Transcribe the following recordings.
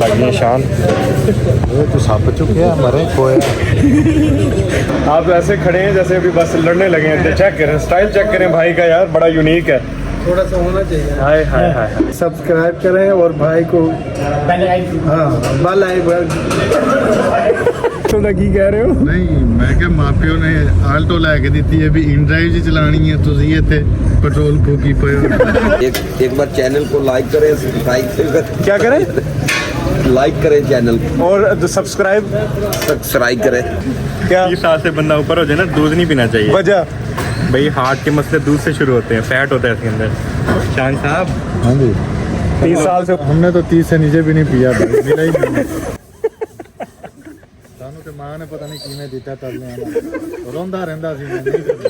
लगी शान तो साप चुके हैं मरे कोया। आप ऐसे खड़े हैं जैसे अभी बस लड़ने लगे हैं। चेक करें, स्टाइल चेक करें भाई का यार, बड़ा यूनिक है। थोड़ा सा होना चाहिए। हाय हाय हाय। सब्सक्राइब करें और भाई को बेल आइकन तो की कह रहे हो? नहीं मैं क्या माँ प्यो ने आल्टो लैके दी है भी इन ड्राइव जी चलानी है, तुझे इतने पेट्रोल फूकी पे एक बार चैनल को लाइक करें, सब्सक्राइब क्या करें? लाइक करें चैनल और सब्सक्राइब करें। क्या 30 साल से बंदा ऊपर हो जाए ना, दूध नहीं पीना चाहिए वजह? भाई हार्ट के मसले दूध से शुरू होते हैं, फैट होता है इसके अंदर। शान साहब हाँ जी 30 साल से हमने तो 30 से नीचे भी नहीं पिया भाई, मिला ही नहीं। सानू ते मां ने पता नहीं किवें दिता तरले रोंदा रहंदा सी मैं नहीं करदा।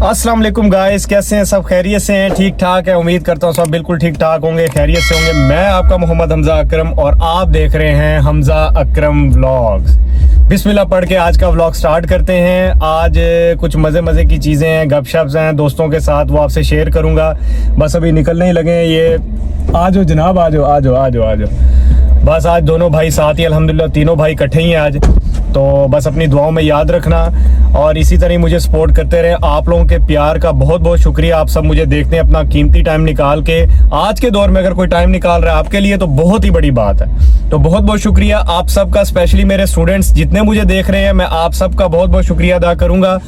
अस्सलाम वालेकुम गाइस, कैसे हैं सब? खैरियत से हैं? ठीक ठाक है, उम्मीद करता हूँ सब बिल्कुल ठीक ठाक होंगे, खैरियत से होंगे। मैं आपका मोहम्मद हमजा अकरम और आप देख रहे हैं हमजा अकरम व्लॉग्स। बिस्मिल्लाह पढ़ के आज का व्लॉग स्टार्ट करते हैं। आज कुछ मज़े की चीज़ें हैं, गपशप्स हैं दोस्तों के साथ, वो आपसे शेयर करूँगा। बस अभी निकलने ही लगे हैं ये। आ जाओ जनाब, आ जाओ। बस आज दोनों भाई साथ ही, अल्हम्दुलिल्लाह तीनों भाई इकट्ठे ही हैं आज। तो बस अपनी दुआओं में याद रखना और इसी तरह मुझे सपोर्ट करते रहे। आप लोगों के प्यार का बहुत शुक्रिया। आप सब मुझे देखते हैं अपना कीमती टाइम निकाल के। आज के दौर में अगर कोई टाइम निकाल रहा है आपके लिए तो बहुत ही बड़ी बात है। तो बहुत शुक्रिया आप सबका, स्पेशली मेरे स्टूडेंट्स जितने मुझे देख रहे हैं, मैं आप सबका बहुत शुक्रिया अदा करूंगा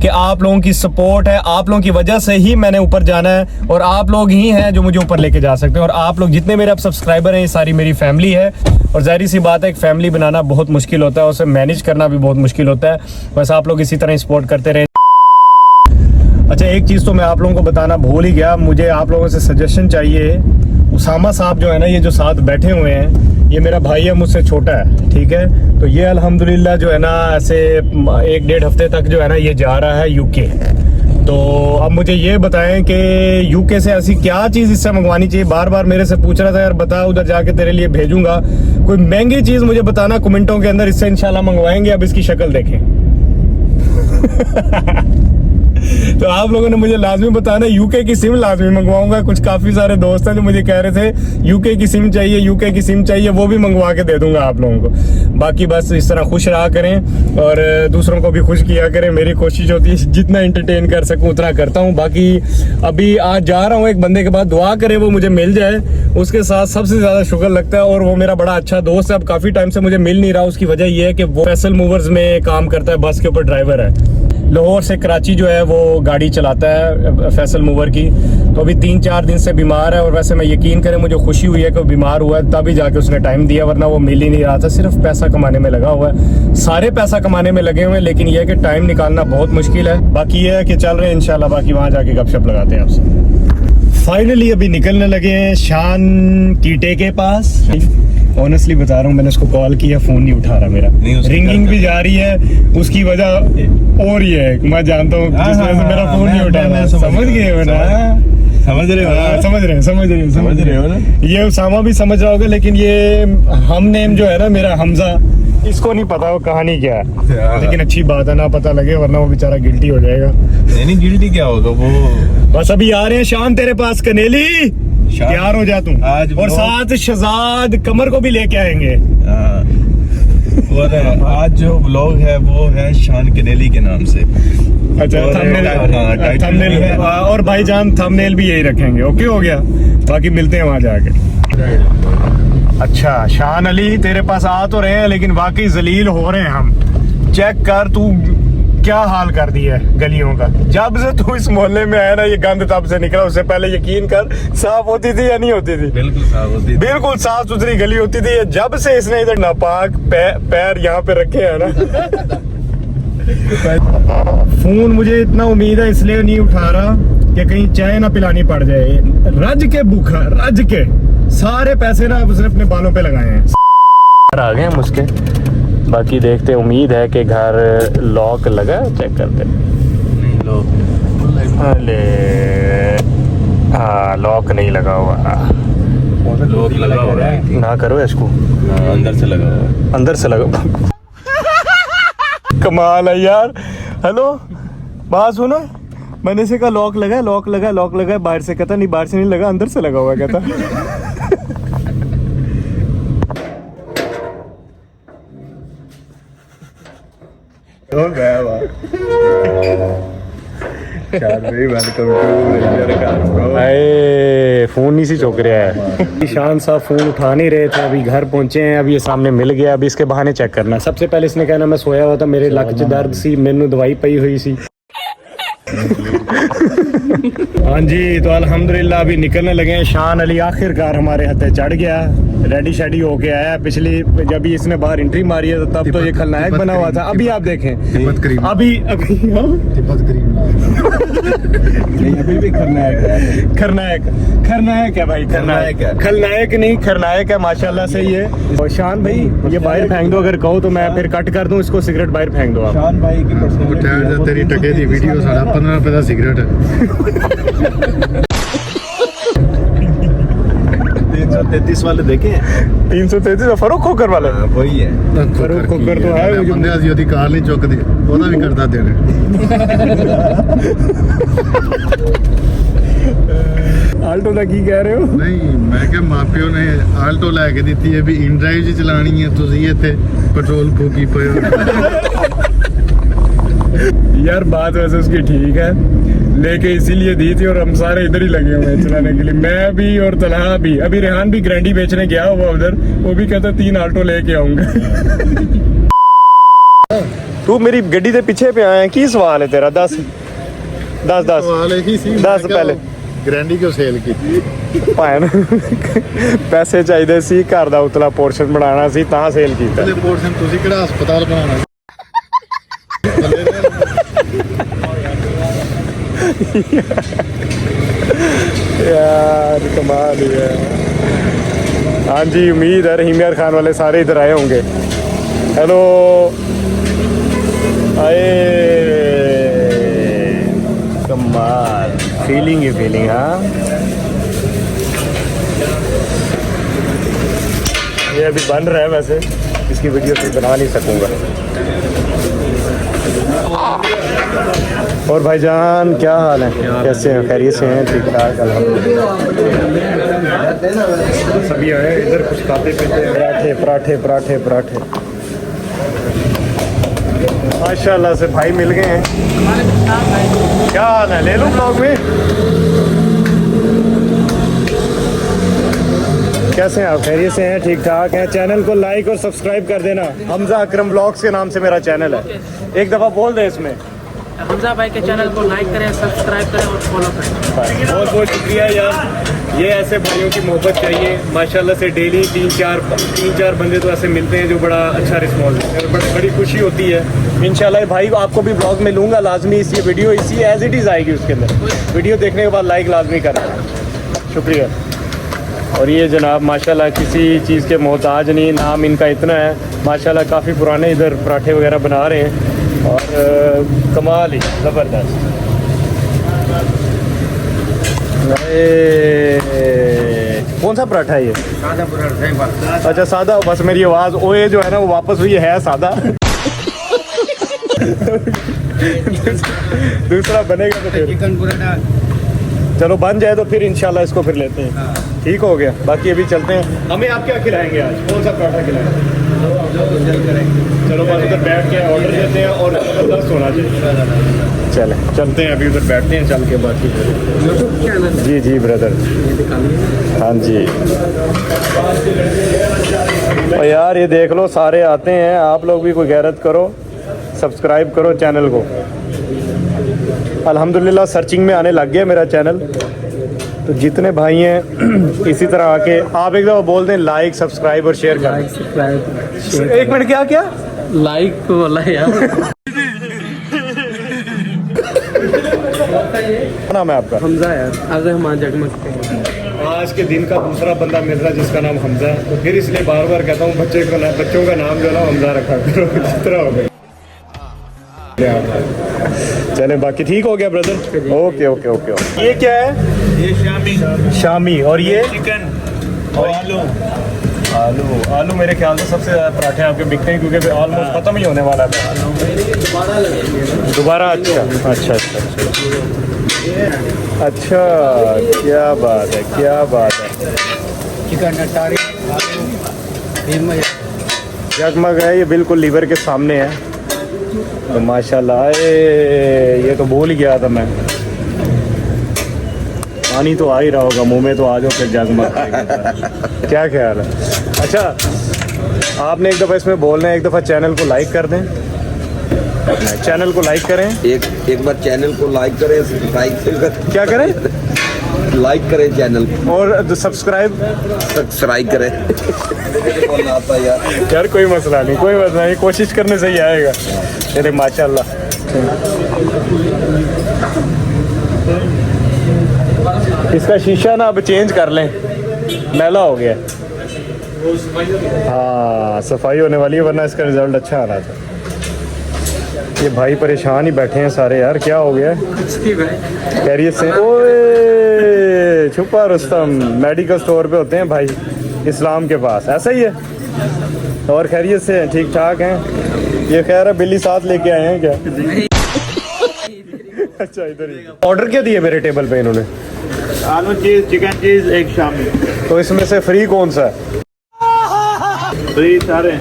कि आप लोगों की सपोर्ट है। आप लोगों की वजह से ही मैंने ऊपर जाना है और आप लोग ही हैं जो मुझे ऊपर लेके जा सकते हैं। और आप लोग जितने मेरे अब सब्सक्राइबर हैं, ये सारी मेरी फैमिली है। और जाहिर सी बात है, एक फैमिली बनाना बहुत मुश्किल होता है, उसे मैनेज करना भी बहुत मुश्किल होता है। बस आप लोग इसी तरह सपोर्ट करते रहे। अच्छा, एक चीज़ तो मैं आप लोगों को बताना भूल ही गया, मुझे आप लोगों से सजेशन चाहिए। उसामा साहब जो है ना, ये जो साथ बैठे हुए हैं, ये मेरा भाई है, मुझसे छोटा है, ठीक है। तो ये अल्हम्दुलिल्लाह जो है ना, ऐसे 1-1.5 हफ्ते तक जो है ना, ये जा रहा है यूके। तो अब मुझे ये बताएं कि यूके से ऐसी क्या चीज़ इससे मंगवानी चाहिए। बार बार मेरे से पूछ रहा था, यार बता, उधर जाके तेरे लिए भेजूंगा। कोई महंगी चीज़ मुझे बताना कमेंटों के अंदर, इससे इंशाल्लाह मंगवाएंगे। अब इसकी शक्ल देखें। तो आप लोगों ने मुझे लाजमी बताना, यूके की सिम लाजमी मंगवाऊंगा। कुछ काफ़ी सारे दोस्त हैं जो मुझे कह रहे थे यूके की सिम चाहिए, वो भी मंगवा के दे दूंगा आप लोगों को। बाकी बस इस तरह खुश रहा करें और दूसरों को भी खुश किया करें। मेरी कोशिश होती है जितना एंटरटेन कर सकूं उतना करता हूं। बाकी अभी आज जा रहा हूं एक बंदे के पास, दुआ करें वो मुझे मिल जाए। उसके साथ सबसे ज़्यादा शुक्र लगता है और वो मेरा बड़ा अच्छा दोस्त है। अब काफ़ी टाइम से मुझे मिल नहीं रहा, उसकी वजह ये है कि वो फैसल मूवर्स में काम करता है, बस के ऊपर ड्राइवर है। लाहौर से कराची जो है वो गाड़ी चलाता है फैसल मूवर की। तो अभी 3-4 दिन से बीमार है और वैसे मैं यकीन करें मुझे खुशी हुई है कि वो बीमार हुआ है, तभी जाके उसने टाइम दिया, वरना वो मिल ही नहीं रहा था। सिर्फ पैसा कमाने में लगा हुआ है, सारे पैसा कमाने में लगे हुए हैं, लेकिन यह है कि टाइम निकालना बहुत मुश्किल है। बाकी ये है कि चल रहे हैं इंशाल्लाह, बाकी वहाँ जाके गपशप लगाते हैं आपसे। फाइनली अभी निकलने लगे हैं शान कीटे के पास। ऑनेस्टली बता रहा हूँ, मैंने उसको कॉल किया, फ़ोन नहीं उठा रहा मेरा, रिंगिंग भी जा रही है। उसकी वजह और ये है, मैं जानता हूँ जिस वजह से मेरा फ़ोन नहीं उठा रहा। समझ गए हो ना? समझ रहे हो ना? ये उसामा भी समझ रहा होगा, लेकिन ये हम नेम जो है ना मेरा, हमजा, इसको नहीं पता वो कहानी क्या है। लेकिन अच्छी बात है ना पता लगे, वरना वो बेचारा गिल्टी हो जाएगा। नहीं गिल्टी क्या होगा वो। बस अभी आ रहे हैं शान तेरे पास, कनेली तैयार हो जा तू। आज और साथ शहजाद कमर को भी लेके आएंगे। और आज जो व्लॉग है वो है शान कनेली के नाम से। अच्छा, थंबनेल और भाईजान थंबनेल भी यही रखेंगे। ओके हो गया, बाकी मिलते हैं वहाँ जाके। अच्छा शान अली, तेरे पास आ तो रहे हैं लेकिन वाकई जलील हो रहे हैं हम। चेक कर तू क्या हाल कर दिया है गलियों का। जब से तू इस मोहल्ले में आया ना, ये गंद तब से निकला। उससे पहले यकीन कर साफ होती थी या नहीं होती थी? बिल्कुल साफ होती थी, बिल्कुल साफ सुथरी गली होती थी। जब से इसने इधर नापाक पैर यहाँ पे रखे हैं ना। फोन मुझे इतना उम्मीद है इसलिए नहीं उठा रहा कि कहीं चाय ना पिलानी पड़ जाए। रज के भूखा, रज के सारे पैसे ना उसने अपने बालों पे लगाए हैं। आ गए हम उसके। बाकी देखते, उम्मीद है कि घर लॉक लगा, चेक करते। अरे हाँ, लॉक नहीं लगा हुआ। लॉक लगा हुआ है ना करो इसको, अंदर से लगा हुआ है। अंदर से लगा। कमाल है यार, हेलो, बात सुनो, मैंने से कहा लॉक लगा, लॉक लगा, लॉक लगा, बाहर से कहता नहीं, बाहर से नहीं लगा, अंदर से लगा हुआ कहता। फोन नहीं सी चौक रहा है। ईशान साहब फोन उठा नहीं रहे थे, अभी घर पहुंचे हैं, अभी ये सामने मिल गया, अभी इसके बहाने चेक करना। सबसे पहले इसने कहना मैं सोया हुआ था, मेरे लक च दर्द सी, मैनू दवाई पई हुई सी। हाँ जी, तो अल्हम्दुलिल्लाह अभी निकलने लगे हैं। शान अली आखिरकार हमारे हथे चढ़ गया, रेडी शेडी होके आया। पिछली जब इसने बाहर एंट्री मारी है तो तब तो ये खलनायक बना हुआ था। अभी आप देखें, अभी अभी भी खलनायक है। खलनायक है भाई, खलनायक नहीं, खलनायक है माशाल्लाह से ये। और शान भाई ये बाहर फेंक दो, अगर कहो तो मैं फिर कट कर दूं इसको, सिगरेट बाहर फेंक दो आप। शान भाई की पर्सनल तेरी टके दी वीडियो साढ़ा 15 रुपए का सिगरेट है। 333 वाले देखे हैं? 333 फरूक खोकर वाले, वही है। फरूक खोकर तो है वो जो बंदे असि ओदी कार नहीं चुकदी, ओदा भी करदा देने। आल्टो ਦਾ ਕੀ ਕਹਿ ਰਹੇ ਹੋ? ਨਹੀਂ ਮੈਂ ਕਿਹਾ ਮਾਪਿਓ ਨੇ ਆਲਟੋ ਲੈ ਕੇ ਦਿੱਤੀ ਹੈ ਵੀ ਇਨ ਡਰਾਈਵ 'ਚ ਚਲਾਣੀ ਹੈ, ਤੁਸੀਂ ਇੱਥੇ ਪੈਟਰੋਲ ਫੂਕੀ ਪਏ ਹੋ। यार बात वैसे उसकी ठीक है, लेके इसीलिए दी थी और हम सारे इधर ही लगे हुए हैं चलाने के लिए। मैं भी और तलहा भी, अभी रेहान भी ग्रैंडी बेचने गया हुआ उधर, वो भी कहता 3 आल्टो लेके आऊंगा। तू मेरी गड्डी के पीछे पे आया, की सवाल है तेरा? 10 ਸਵਾਲ ਇਹੀ ਸੀ, दस पहले ਗਰੰਟੀ ਕਿਉਂ ਸੇਲ ਕੀਤੀ? ਭੈਣ ਪੈਸੇ ਚਾਹੀਦੇ ਸੀ, ਘਰ ਦਾ ਉਤਲਾ ਪੋਰਸ਼ਨ ਬਣਾਉਣਾ ਸੀ, ਤਾਂ ਸੇਲ ਕੀਤਾ। ਇਹਦੇ ਪੋਰਸ਼ਨ ਤੁਸੀਂ ਕਿਹੜਾ ਹਸਪਤਾਲ ਬਣਾਉਣਾ? यार कमाल ही है। हाँ जी, उम्मीद है रहीम यार खान वाले सारे इधर आए होंगे। हेलो, आए कमाल, फीलिंग ही फीलिंग। हाँ ये अभी बन रहा है, वैसे इसकी वीडियो तो बना नहीं सकूंगा। और भाईजान क्या हाल है, कैसे हैं? खैरियत से हैं? ठीक ठाक अल्हम्दुलिल्लाह। सभी आए इधर कुछ खाते पीते, पराठे पराठे पराठे पराठे। माशाल्लाह से भाई मिल गए हैं। क्या हाल है? ले लूं ब्लॉग में? कैसे हैं आप? खैरियत से हैं? ठीक ठाक हैं? चैनल को लाइक और सब्सक्राइब कर देना। हमजा अकरम ब्लॉग्स के नाम से मेरा चैनल है, एक दफ़ा बोल दे इसमें। हमजा भाई के चैनल को लाइक करें, सब्सक्राइब करें और फॉलो करें। बहुत बहुत शुक्रिया यार, ये ऐसे भाइयों की मोहब्बत चाहिए। माशाल्लाह से डेली 3-4 बंदे तो ऐसे मिलते हैं जो बड़ा अच्छा रिस्पॉन्स देते हैं, बड़ी खुशी होती है। इंशाल्लाह भाई आपको भी ब्लॉग में लूँगा लाजमी, इसी वीडियो इसी एज इट इज़ आएगी, उसके अंदर वीडियो देखने के बाद लाइक लाजमी करना। शुक्रिया। और ये जनाब माशाल्लाह किसी चीज़ के मोहताज नहीं, नाम इनका इतना है माशाल्लाह, काफ़ी पुराने इधर पराठे वगैरह बना रहे हैं और कमाल ही ज़बरदस्त। कौन सा पराठा है ये? सादा पराठा। अच्छा सादा, बस मेरी आवाज़ ओए जो है ना वो वापस हुई है सादा। दूसरा बनेगा तो फिर चिकन पराठा। चलो बन जाए तो फिर इंशाल्लाह इसको फिर लेते हैं। ठीक हो गया, बाकी अभी चलते हैं। हमें आप क्या खिलाएंगे आज? कौन सा पराठा खिलाएंगे? चलो बस उधर बैठ के ऑर्डर देते हैं और जबरदस्त होना चाहिए। चले चलते हैं, अभी उधर बैठते हैं, चल के बाकी जी जी ब्रदर। हाँ जी। और यार ये देख लो सारे आते हैं, आप लोग भी कोई गैरत करो, सब्सक्राइब करो चैनल को। अल्हम्दुलिल्लाह सर्चिंग में आने लग गया मेरा चैनल, तो जितने भाई हैं इसी तरह आके आप एक दफ़ा बोल दें लाइक सब्सक्राइब और शेयर करें। एक मिनट, क्या क्या लाइक तो बोला यार। क्या नाम है आपका? हमजा यार, अर्रहमान जगमग। आज के दिन का दूसरा बंदा मिल रहा है जिसका नाम हमजा है, तो फिर इसलिए बार बार कहता हूँ बच्चों का नाम जो है ना हमजा रखा करो, जिस तरह हो गया। चले बाकी ठीक हो गया brother. Okay okay okay okay. ये क्या है? ये शामी शामी। और ये चिकन और आलू। आलू मेरे ख्याल से सबसे ज़्यादा पराठे आपके बिकते हैं क्योंकि ऑलमोस्ट ख़त्म ही होने वाला था दोबारा। अच्छा अच्छा अच्छा अच्छा, क्या बात है, क्या बात है। चिकन अटारी जगमग है, ये बिल्कुल लीवर के सामने है। तो माशाल्लाह, ये तो भूल ही गया था मैं। पानी तो आ ही रहा होगा मुंह में, तो आ जाओ फिर जगमग। क्या ख्याल है? अच्छा, आपने एक दफ़ा इसमें बोलना है, एक दफ़ा चैनल को लाइक कर दें, चैनल को लाइक करें। एक बार चैनल को लाइक करें, सब्सक्राइब क्या करें? लाइक करें चैनल को और सब्सक्राइब करें। बोलना आता है यार। यार कोई मसला नहीं, कोई मसला नहीं, कोशिश करने से ही आएगा। अरे माशाल्लाह। इसका शीशा ना अब चेंज कर लें, मैला हो गया। हाँ, सफाई होने वाली है, वरना इसका रिजल्ट अच्छा आ रहा था। ये भाई परेशान ही बैठे हैं सारे यार, क्या हो गया? खैरियत से? ओए छुपा रुस्तम मेडिकल स्टोर पे होते हैं भाई, इस्लाम के पास, ऐसा ही है। और खैरियत से हैं, ठीक ठाक हैं? ये खैर है, बिल्ली साथ लेके आए हैं क्या? अच्छा, इधर ही ऑर्डर क्या दिए मेरे टेबल पे इन्होंने? आलू चीज़, चिकन चीज़, एक शामी। तो इसमें से फ्री कौन सा है? फ्री सारे।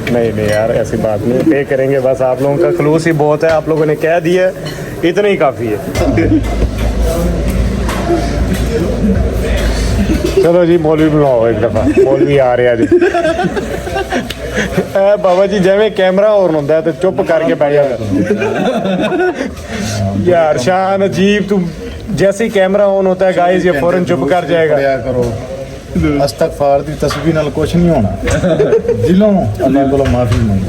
नहीं नहीं यार, ऐसी बात नहीं, पे करेंगे बस। आप लोगों का खलूस ही बहुत है, आप लोगों ने कह दिया, इतना ही काफ़ी है। चलो जी, मौलवी बुलाओ एक दफ़ा, मौलवी आ रहे हैं जी। बाबा जी जिवें कैमरा ऑन होता है तो चुप करके बैठ जा यार। शान अजीब, तुम जैसे ही कैमरा ऑन होता है गाइस, ये फौरन चुप कर जाएगा। करो अस्तगफार दी तस्बीह नाल कुछ नहीं होना। दिलों अल्लाह को माफी मांगो।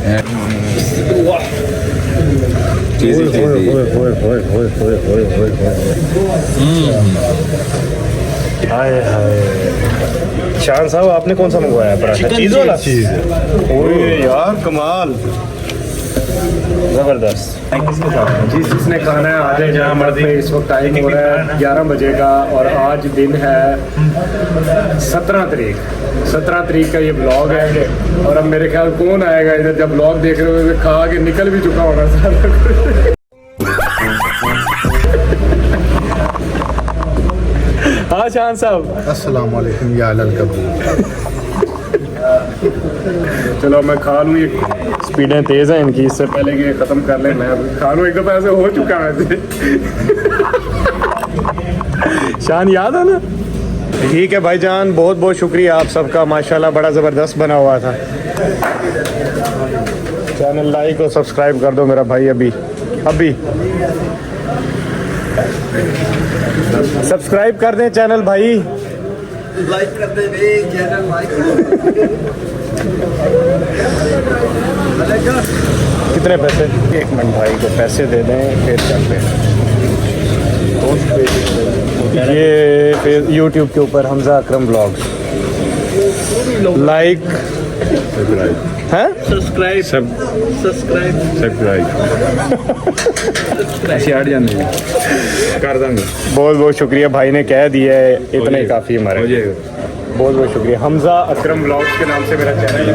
हाय हाय। शान साहब, आपने कौन सा मंगवाया पराठा? चीज़ वाला? ओए यार कमाल, जबरदस्त। जिसने खाना है आ जाए, जहाँ मर्जी। इस वक्त टाइम हो रहा है 11 बजे का, और आज दिन है 17 तारीख। 17 तारीख का ये ब्लॉग है। और अब मेरे ख्याल कौन आएगा इधर, जब ब्लॉग देख रहे हो, खा के निकल भी चुका होना सारा कुछ। हाँ शान साहब, अस्सलाम वालेकुम या अहल कबूल। चलो मैं खा लूँ, ये स्पीडें तेज़ हैं इनकी, इससे पहले कि ये ख़त्म कर लें मैं खा लूँ। एक दफ़ा ऐसे हो चुका है। शान याद है ना? ठीक है भाईजान, बहुत बहुत शुक्रिया आप सबका, माशाल्लाह बड़ा ज़बरदस्त बना हुआ था। चैनल लाइक और सब्सक्राइब कर दो मेरा भाई, अभी सब्सक्राइब कर दें चैनल भाई, लाइक कर दे चैनल लाइक। कितने पैसे? 1 मिनट, भाई को पैसे दे दें फिर चलते हैं। ये फिर यूट्यूब के ऊपर हमजा अकरम ब्लॉग्स, लाइक हैं, सब्सक्राइब कर देंगे। बहुत बहुत शुक्रिया, भाई ने कह दिया है, इतना ही काफ़ी हमारे। बहुत बहुत शुक्रिया। हमजा अकरम ब्लॉग्स के नाम से मेरा चैनल है,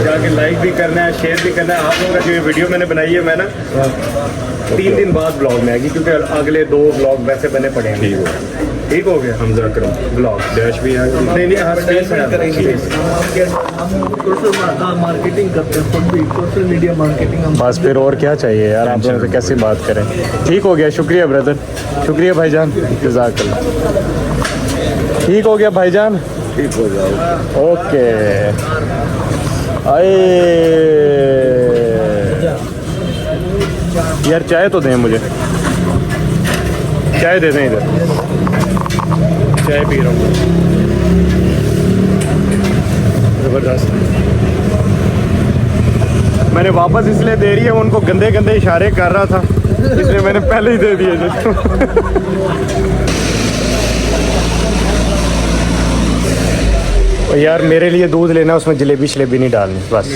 जाके लाइक भी करना है, शेयर भी करना है। आप लोगों का जो ये वीडियो मैंने बनाई है, मैं ना 3 दिन बाद ब्लॉग में आएगी, क्योंकि अगले 2 ब्लॉग वैसे बने पड़े हैं। ठीक हो गया। हमजा अकरम ब्लॉग डैश भी है, नहीं हर स्पेस में करेंगे। मार्केटिंग करते हैं, खुद भी सोशल मीडिया मार्केटिंग। बस फिर और क्या चाहिए यार, आप लोगों से कैसे बात करें। ठीक हो गया, शुक्रिया ब्रदर, शुक्रिया भाईजान, जज़ाकल्लाह। ठीक हो गया भाईजान, ठीक हो जाओ। ओके। आए यार, चाय तो दें मुझे, चाय दे दें इधर, चाय पी रहा हूँ। ज़बरदस्त। मैंने वापस इसलिए दे रही है, उनको गंदे गंदे इशारे कर रहा था, इसलिए मैंने पहले ही दे दिए। यार मेरे लिए दूध लेना, उसमें जलेबी शलेबी नहीं डालनी बस।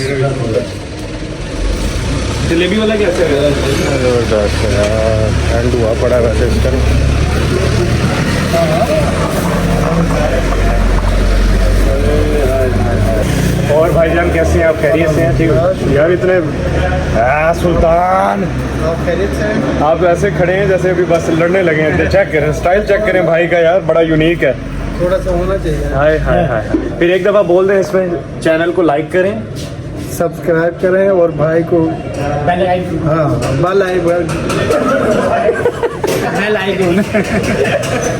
जलेबी वाला कैसे है? जबरदस्त यार, ठंड हुआ पड़ा वैसे इस टाइम। और भाईजान कैसे हैं आप, खैरियत से हैं? ठीक है यार, इतने सुल्तान आप खैरियत से हैं? आप ऐसे खड़े हैं जैसे अभी बस लड़ने लगे हैं। चेक करें, स्टाइल चेक करें भाई का यार, बड़ा यूनिक है। थोड़ा सा होना चाहिए। हाय हाय हाय। फिर एक दफ़ा बोल दें इसमें, चैनल को लाइक करें, सब्सक्राइब करें और भाई को बेल आइकन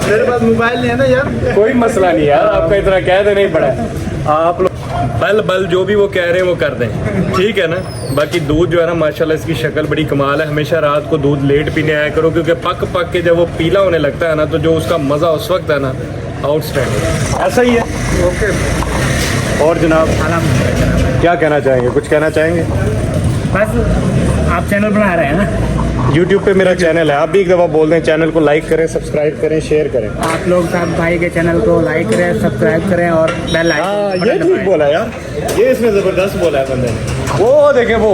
मेरे पास मोबाइल नहीं है ना यार। कोई मसला नहीं यार, आपका इतना कह दे नहीं पड़ा है। आप लोग बल जो भी वो कह रहे हैं वो कर दें, ठीक है ना। बाकी दूध जो है ना माशाल्लाह इसकी शक्ल बड़ी कमाल है। हमेशा रात को दूध लेट पीने आया करो, क्योंकि पक के जब वो पीला होने लगता है ना, तो जो उसका मज़ा उस वक्त है ना, आउटस्टैंडिंग। ऐसा ही है। ओके। और जनाब क्या कहना चाहेंगे, कुछ कहना चाहेंगे? बस आप चैनल बना रहे हैं ना, YouTube पे मेरा चैनल है, आप भी एक दफ़ा बोल दें, चैनल को लाइक करें, सब्सक्राइब करें, शेयर करें। आप लोग सब भाई के चैनल को लाइक करें, सब्सक्राइब करें और बेल हाँ आइकन ये ठीक बोला यार, ये इसमें ज़बरदस्त बोला है बंदे ने। वो देखें वो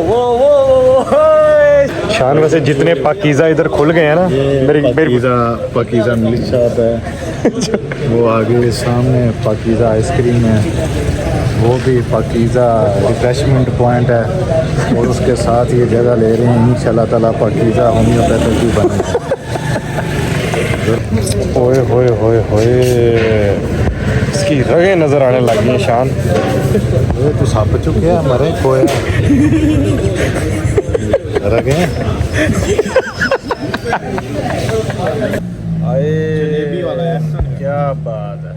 शान। वैसे जितने पाकीज़ा इधर खुल गए हैं ना, मेरी पाकीज़ा मिल्क शॉप है, वो आगे सामने पाकीज़ा आइसक्रीम है, वो भी पाकीज़ा रिफ्रेशमेंट पॉइंट है, और उसके साथ ये जगह ले रहे हैं इंशाल्लाह ताला पाकीज़ा होम्योपैथिक भी बनेगा। ओए होए होए होए, इसकी रगें नज़र आने लगी हैं शान। ये तो सप चुके हैं मरे खोया रगे। जलेबी वाला है, क्या बात है।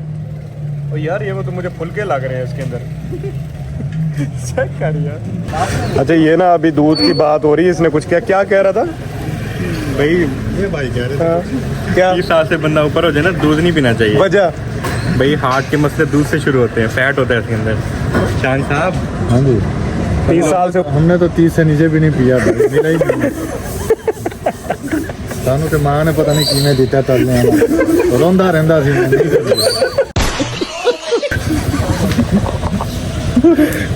ओ यार ये वो तो मुझे फुलके लग रहे हैं इसके अंदर। चेक कर यार। अच्छा ये ना अभी दूध की बात हो रही है, इसने कुछ क्या कह रहा था भाई ये भाई कह रहे थे क्या 30 साल से बंदा ऊपर हो जाए ना, दूध नहीं पीना चाहिए। वजह? भाई हार्ट के मसले दूध से शुरू होते हैं, फैट होता है इसके अंदर। शान साहब हाँ जी 30 साल से हमने तो 30 से नीचे भी नहीं पिया भाई, मिला ही नहीं। सानू के मां ने पता नहीं किमें दिता तलने रोंदा रहंदा सी।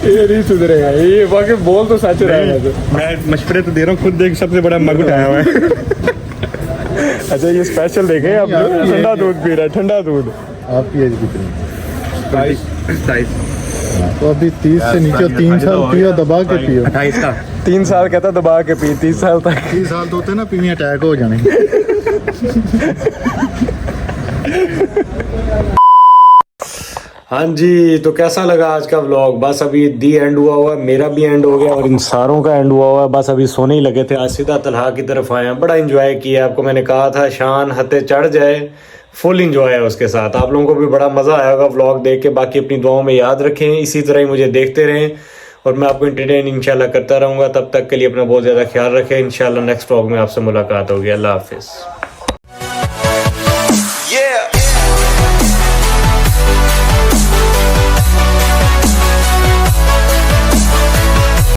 ये नहीं सुधरेगा, ये वाकई बोल तो सच रहा है। मैं मशवरे तो दे रहा हूँ, खुद देख सबसे बड़ा मग उठाया हुआ है। अच्छा ये स्पेशल देखें, अब ठंडा दूध पी रहा है, ठंडा दूध। आपकी एज कितनी? 27 तो अभी 30 से नीचे 3 साल पियो, दबा के पियो। 28 का 3 साल कहता दबा के पी, 30 साल तक। 30 साल तो होते ना पीने अटैक हो जाने। हाँ जी, तो कैसा लगा आज का व्लॉग? बस अभी दी एंड हुआ है, मेरा भी एंड हो गया और इन सारों का एंड हुआ है। बस अभी सोने ही लगे थे, आज सीधा तलहा की तरफ आए हैं। बड़ा एंजॉय किया, आपको मैंने कहा था शान हत्ते चढ़ जाए, फुल एंजॉय है उसके साथ। आप लोगों को भी बड़ा मज़ा आया होगा व्लॉग देख के। बाकी अपनी दुआओं में याद रखें, इसी तरह ही मुझे देखते रहें और मैं आपको एंटरटेन इंशाल्लाह करता रहूँगा। तब तक के लिए अपना बहुत ज़्यादा ख्याल रखें। इंशाल्लाह नेक्स्ट व्लॉग में आपसे मुलाकात होगी। अल्लाह हाफिज़।